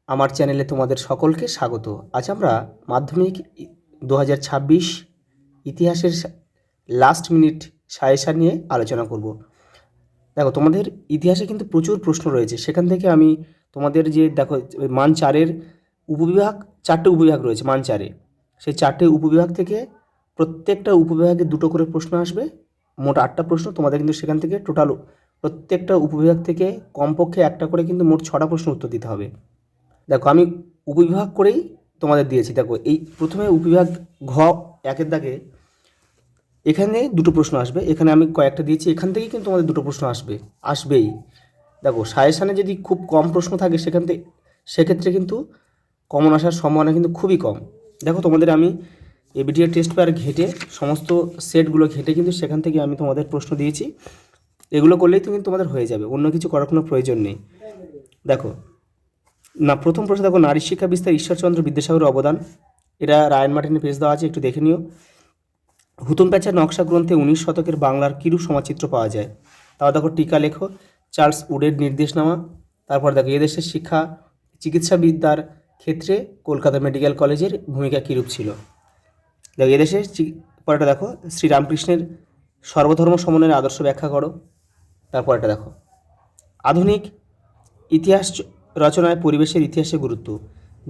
আমার চ্যানেলে তোমাদের সকলকে স্বাগত। আজ আমরা মাধ্যমিক 2026 ইতিহাসের লাস্ট মিনিট সাজেশান নিয়ে আলোচনা করব। দেখো, তোমাদের ইতিহাসে কিন্তু প্রচুর প্রশ্ন রয়েছে। সেখান থেকে আমি তোমাদের যে দেখো মান 4-এর উপবিভাগ, 4টে উপবিভাগ রয়েছে মান 4-এ। সেই 4টে উপবিভাগ থেকে প্রত্যেকটা উপবিভাগে 2টো করে প্রশ্ন আসবে। মোট 8টা প্রশ্ন তোমাদের কিন্তু সেখান থেকে টোটাল প্রত্যেকটা উপবিভাগ থেকে কমপক্ষে একটা করে কিন্তু মোট 6টা প্রশ্ন উত্তর দিতে হবে। দেখো, আমি উপবিভাগ করেই তোমাদের দিয়েছি। দেখো, এই প্রথমে উপবিভাগ ঘ 1-এর দাগে এখানে 2টো প্রশ্ন আসবে। এখানে আমি কয়েকটা দিয়েছি, এখান থেকেই কিন্তু তোমাদের 2টো প্রশ্ন আসবেই। দেখো, সাজেশানে যদি খুব কম প্রশ্ন থাকে সেক্ষেত্রে কিন্তু কমন আসার সম্ভাবনা কিন্তু খুবই কম। দেখো, তোমাদের আমি এবিটিএ টেস্ট পেপার ঘেটে সমস্ত সেটগুলো ঘেটে কিন্তু সেখান থেকে আমি তোমাদের প্রশ্ন দিয়েছি। এগুলো করলেই তো কিন্তু তোমাদের হয়ে যাবে, অন্য কিছু করার কোনো প্রয়োজন নেই। দেখো না, প্রথম প্রশ্ন দেখো, নারী শিক্ষা বিস্তার ঈশ্বরচন্দ্র বিদ্যাসাগরের অবদান। এটা রায়ন মার্টিনের পেজ দেওয়া আছে, একটু দেখে নিও। হুতুম প্যাঁচার নকশা গ্রন্থে 19 শতকের বাংলার কিরূপ সমাজচিত্র পাওয়া যায়। তাও দেখো, টিকা লেখো চার্লস উডের নির্দেশনামা। তারপর দেখো, এদেশের শিক্ষা চিকিৎসাবিদ্যার ক্ষেত্রে কলকাতা মেডিকেল কলেজের ভূমিকা কীরূপ ছিল। দেখো, এদেশের পরেটা দেখো, শ্রীরামকৃষ্ণের সর্বধর্ম সমন্বয়ের আদর্শ ব্যাখ্যা করো। তারপরটা দেখো, আধুনিক ইতিহাস রচনায় পরিবেশের ইতিহাসের গুরুত্ব।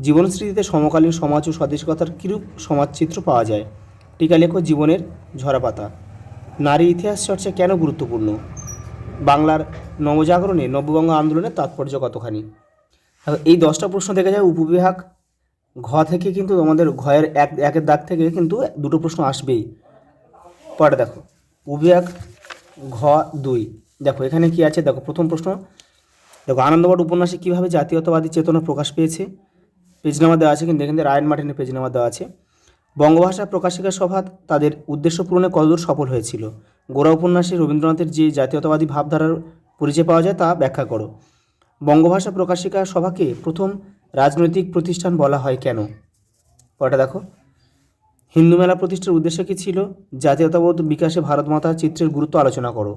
জীবনস্মৃতিতে সমকালীন সমাজ ও স্বদেশিকতার কীরূপ সমাজচিত্র পাওয়া যায়। টিকা লেখো জীবনের ঝরাপাতা। নারী ইতিহাস চর্চা কেন গুরুত্বপূর্ণ। বাংলার নবজাগরণে নববঙ্গ আন্দোলনের তাৎপর্য কতখানি। এই 10টা প্রশ্ন দেখে যায় উপবিভাগ ঘ থেকে, কিন্তু তোমাদের ঘয়ের একের দাগ থেকে কিন্তু 2টো প্রশ্ন আসবেই। পরে দেখো, উপবিভাগ ঘ 2। দেখো এখানে কি আছে, দেখো প্রথম প্রশ্ন, দেখো আনন্দবাট উপন্যাসে কীভাবে জাতীয়তাবাদী চেতনা প্রকাশ পেয়েছে। পেজনামা দেওয়া আছে, কিন্তু এখানে রায়ন মার্টিনের পেজনামা দেওয়া আছে। বঙ্গভাষা প্রকাশিকা সভা তাদের উদ্দেশ্য পূরণে কতদূর সফল হয়েছিল। গোরা উপন্যাসে রবীন্দ্রনাথের যে জাতীয়তাবাদী ভাবধারার পরিচয় পাওয়া যায় তা ব্যাখ্যা করো। বঙ্গভাষা প্রকাশিকা সভাকে প্রথম রাজনৈতিক প্রতিষ্ঠান বলা হয় কেন। পরেটা দেখো, হিন্দু মেলা প্রতিষ্ঠার উদ্দেশ্য কী ছিল। জাতীয়তাবোধ বিকাশে ভারতমাতা চিত্রের গুরুত্ব আলোচনা করো।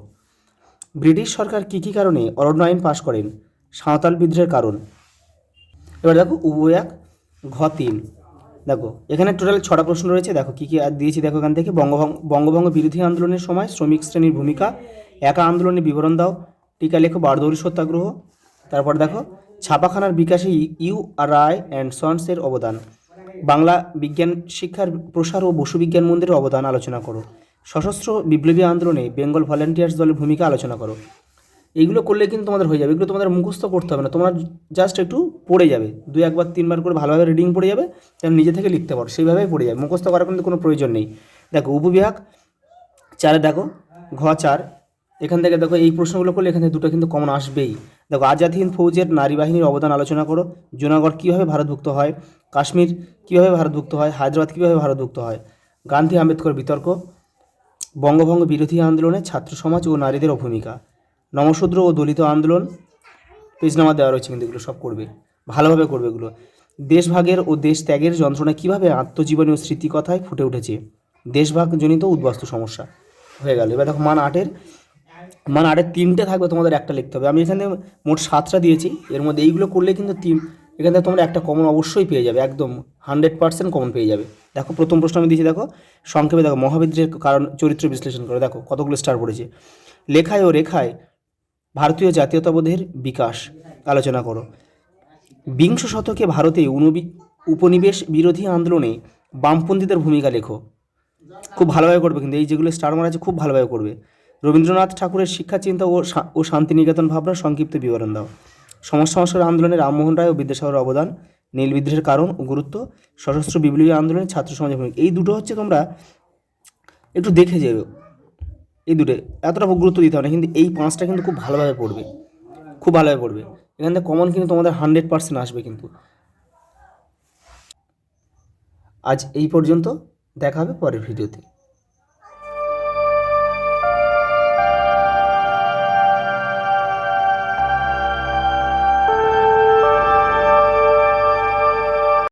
ব্রিটিশ সরকার কী কী কারণে অরণ্য আইন পাশ করেন। সাঁওতাল বিদ্রোহের কারণ। এবার দেখো উপবিভাগ ঘ 3। দেখো এখানে টোটাল 6টা প্রশ্ন রয়েছে। দেখো কী কী দিয়েছি, দেখো এখান থেকে বঙ্গভঙ্গ বিরোধী আন্দোলনের সময় শ্রমিক শ্রেণীর ভূমিকা। একা আন্দোলনের বিবরণ দাও। টিকা লেখো বারদৌরি সত্যাগ্রহ। তারপর দেখো, ছাপাখানার বিকাশে ইউ আর রায় অ্যান্ড সন্সের অবদান। বাংলা বিজ্ঞান শিক্ষার প্রসার ও বসু বিজ্ঞান মন্দিরের অবদান আলোচনা করো। সশস্ত্র বিপ্লবী আন্দোলনে বেঙ্গল ভলান্টিয়ার্স দলের ভূমিকা আলোচনা করো। এইগুলো করলে কিন্তু তোমাদের হয়ে যাবে। এগুলো তোমাদের মুখস্থ করতে হবে না, তোমরা জাস্ট একটু পড়ে যাবে, 2-1 বার 3 বার করে ভালোভাবে রিডিং পড়ে যাবে, তেমন নিজে থেকে লিখতে পারো, সেইভাবেই পড়ে যাবে, মুখস্থ করার কিন্তু কোনো প্রয়োজন নেই। দেখো উপবিভাগ 4-এ দেখো ঘ 4। এখান থেকে দেখো এই প্রশ্নগুলো করলে এখান থেকে 2টো কিন্তু কমন আসবেই। দেখো, আজাদ হিন্দ ফৌজের নারী বাহিনীর অবদান আলোচনা করো। জুনাগড় কীভাবে ভারতভুক্ত হয়। কাশ্মীর কীভাবে ভারতভুক্ত হয়। হায়দ্রাবাদ কীভাবে ভারতভুক্ত হয়। গান্ধী আম্বেদকর বিতর্ক। বঙ্গভঙ্গ বিরোধী আন্দোলনে ছাত্র সমাজ ও নারীদের ভূমিকা। নমশূদ্র ও দলিত আন্দোলন। পেজনামা দেওয়া রয়েছে, কিন্তু এগুলো সব করবে, ভালোভাবে করবে এগুলো। দেশভাগের ও দেশ ত্যাগের যন্ত্রণা কীভাবে আত্মজীবনী ও স্মৃতিকথায় ফুটে উঠেছে। দেশভাগজনিত উদ্বাস্তু সমস্যা। হয়ে গেল। এবার দেখো মান 8-এর 3টে থাকবে, তোমাদের একটা লিখতে হবে। আমি এখানে মোট 7টা দিয়েছি, এর মধ্যে এইগুলো করলে কিন্তু এখান থেকে তোমরা একটা কমন অবশ্যই পেয়ে যাবে, একদম 100% কমন পেয়ে যাবে। দেখো প্রথম প্রশ্ন আমি দিয়েছি, দেখো সংক্ষেপে দেখো, মহাবিদ্রোহের কারণ চরিত্র বিশ্লেষণ করো। দেখো কতগুলো স্টার পড়েছে। লেখায় ও রেখায় ভারতীয় জাতীয়তাবোধের বিকাশ আলোচনা করো। বিংশ শতকে ভারতে উপনিবেশ বিরোধী আন্দোলনে বামপন্থীদের ভূমিকা লেখো। খুব ভালোভাবে করবে, কিন্তু এই যেগুলো স্টার মারা আছে খুব ভালোভাবে করবে। রবীন্দ্রনাথ ঠাকুরের শিক্ষা চিন্তা ও শান্তিনিকেতন ভাবনার সংক্ষিপ্ত বিবরণ দাও। সমাজ সংস্কার আন্দোলনে রামমোহন রায় ও বিদ্যাসাগরের অবদান। নীল বিদ্রোহের কারণ ও গুরুত্ব। সশস্ত্র বিপ্লবী আন্দোলনে ছাত্র সমাজের ভূমিকা। এই দুটো হচ্ছে তোমরা একটু দেখে যাবে, এই দুটো এতটা গুরুত্ব দিতে হবে না, কিন্তু এই 5টা কিন্তু খুব ভালোভাবে পড়বে, খুব ভালোভাবে পড়বে। এখান থেকে কমন কিন্তু তোমাদের 100% আসবে। কিন্তু আজ এই পর্যন্ত, দেখা হবে পরের ভিডিওতে।